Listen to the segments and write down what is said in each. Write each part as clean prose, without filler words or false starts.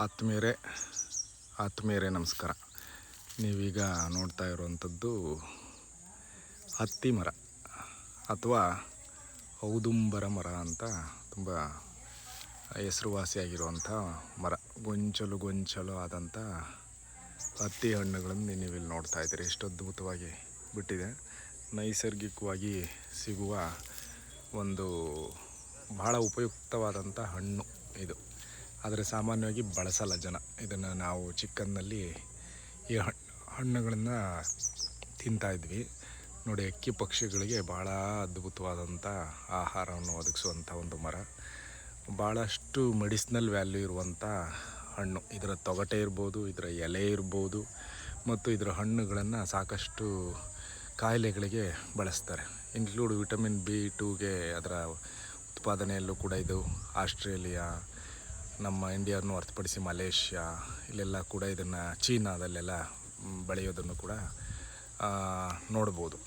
ಆತ್ಮೀಯರೇ ನಮಸ್ಕಾರ. ನೀವೀಗ ನೋಡ್ತಾ ಇರುವಂಥದ್ದು ಹತ್ತಿ ಮರ ಅಥವಾ ಔದುಂಬರ ಮರ ಅಂತ ತುಂಬ ಹೆಸರುವಾಸಿಯಾಗಿರುವಂಥ ಮರ. ಗೊಂಚಲು ಆದಂಥ ಹತ್ತಿ ಹಣ್ಣುಗಳನ್ನು ನೀವಿಲ್ಲಿ ನೋಡ್ತಾ ಇದ್ದೀರಿ. ಎಷ್ಟು ಅದ್ಭುತವಾಗಿ ಬಿಟ್ಟಿದೆ. ನೈಸರ್ಗಿಕವಾಗಿ ಸಿಗುವ ಒಂದು ಬಹಳ ಉಪಯುಕ್ತವಾದಂಥ ಹಣ್ಣು ಇದು. ಆದರೆ ಸಾಮಾನ್ಯವಾಗಿ ಬಳಸಲ್ಲ ಜನ ಇದನ್ನು. ನಾವು ಚಿಕ್ಕಂದಲ್ಲಿ ಈ ಹಣ್ಣುಗಳನ್ನು ತಿಂತಾಯಿದ್ವಿ ನೋಡಿ. ಹಕ್ಕಿ ಪಕ್ಷಿಗಳಿಗೆ ಭಾಳ ಅದ್ಭುತವಾದಂಥ ಆಹಾರವನ್ನು ಒದಗಿಸುವಂಥ ಒಂದು ಮರ. ಭಾಳಷ್ಟು ಮೆಡಿಸಿನಲ್ ವ್ಯಾಲ್ಯೂ ಇರುವಂಥ ಹಣ್ಣು. ಇದರ ತೊಗಟೆ ಇರ್ಬೋದು, ಇದರ ಎಲೆ ಇರ್ಬೋದು, ಮತ್ತು ಇದರ ಹಣ್ಣುಗಳನ್ನು ಸಾಕಷ್ಟು ಕಾಯಿಲೆಗಳಿಗೆ ಬಳಸ್ತಾರೆ. ಇನ್ಕ್ಲೂಡ್ ವಿಟಮಿನ್ B2ಗೆ ಅದರ ಉತ್ಪಾದನೆಯಲ್ಲೂ ಕೂಡ ಇದು ಆಸ್ಟ್ರೇಲಿಯಾ, ನಮ್ಮ ಇಂಡಿಯಾವನ್ನು ಹೊರತುಪಡಿಸಿ ಮಲೇಷ್ಯಾ, ಇಲ್ಲೆಲ್ಲ ಕೂಡ ಇದನ್ನು ಚೀನಾದಲ್ಲೆಲ್ಲ ಬೆಳೆಯೋದನ್ನು ಕೂಡ ನೋಡ್ಬೋದು.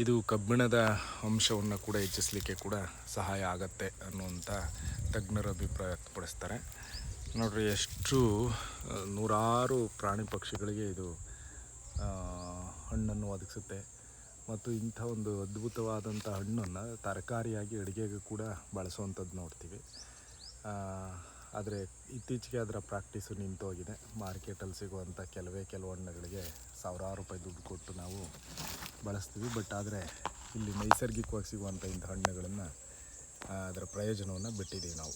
ಇದು ಕಬ್ಬಿಣದ ಅಂಶವನ್ನು ಕೂಡ ಹೆಚ್ಚಿಸಲಿಕ್ಕೆ ಕೂಡ ಸಹಾಯ ಆಗತ್ತೆ ಅನ್ನುವಂಥ ತಜ್ಞರು ಅಭಿಪ್ರಾಯ ವ್ಯಕ್ತಪಡಿಸ್ತಾರೆ. ನೋಡ್ರಿ, ಎಷ್ಟು ನೂರಾರು ಪ್ರಾಣಿ ಪಕ್ಷಿಗಳಿಗೆ ಇದು ಹಣ್ಣನ್ನು ಒದಗಿಸುತ್ತೆ. ಮತ್ತು ಇಂಥ ಒಂದು ಅದ್ಭುತವಾದಂಥ ಹಣ್ಣನ್ನು ತರಕಾರಿಯಾಗಿ ಅಡುಗೆಗೂ ಕೂಡ ಬಳಸುವಂಥದ್ದು ನೋಡ್ತೀವಿ. ಆದರೆ ಇತ್ತೀಚೆಗೆ ಅದರ ಪ್ರಾಕ್ಟೀಸು ನಿಂತೋಗಿದೆ. ಮಾರ್ಕೆಟಲ್ಲಿ ಸಿಗುವಂಥ ಕೆಲವು ಹಣ್ಣುಗಳಿಗೆ ಸಾವಿರಾರು ರೂಪಾಯಿ ದುಡ್ಡು ಕೊಟ್ಟು ನಾವು ಬಳಸ್ತೀವಿ. ಬಟ್ ಆದರೆ ಇಲ್ಲಿ ನೈಸರ್ಗಿಕವಾಗಿ ಸಿಗುವಂಥ ಇಂಥ ಹಣ್ಣುಗಳನ್ನು ಅದರ ಪ್ರಯೋಜನವನ್ನು ಬಿಟ್ಟಿದ್ದೀವಿ ನಾವು.